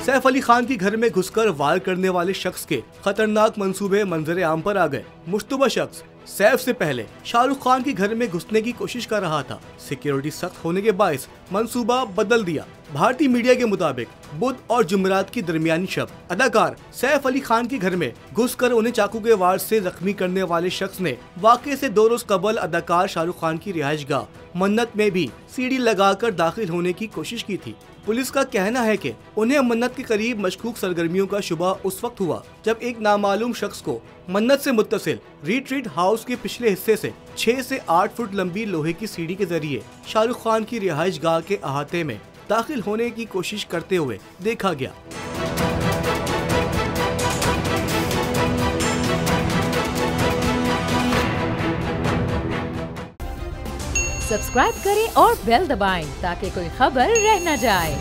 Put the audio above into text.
सैफ अली खान के घर में घुसकर वार करने वाले शख्स के खतरनाक मंसूबे मंजरे आम पर आ गए। मुश्तबा शख्स सैफ से पहले शाहरुख खान के घर में घुसने की कोशिश कर रहा था। सिक्योरिटी सख्त होने के बायस मंसूबा बदल दिया। भारतीय मीडिया के मुताबिक बुध और जुमेरात की दरमियानी शब अदाकार सैफ अली खान के घर में घुसकर उन्हें चाकू के वार से जख्मी करने वाले शख्स ने वाकये से 2 रोज कबल अदाकार शाहरुख खान की रिहाइशगाह मन्नत में भी सीढ़ी लगाकर दाखिल होने की कोशिश की थी। पुलिस का कहना है कि उन्हें मन्नत के करीब मशकूक सरगर्मियों का शुबा उस वक्त हुआ जब एक नामालूम शख्स को मन्नत से मुत्तसिल रिट्रीट हाउस के पिछले हिस्से से 6 से 8 फुट लंबी लोहे की सीढ़ी के जरिए शाहरुख खान की रिहाइशगाह के अहाते में दाखिल होने की कोशिश करते हुए देखा गया। सब्सक्राइब करें और बेल दबाएं ताकि कोई खबर रह न जाए।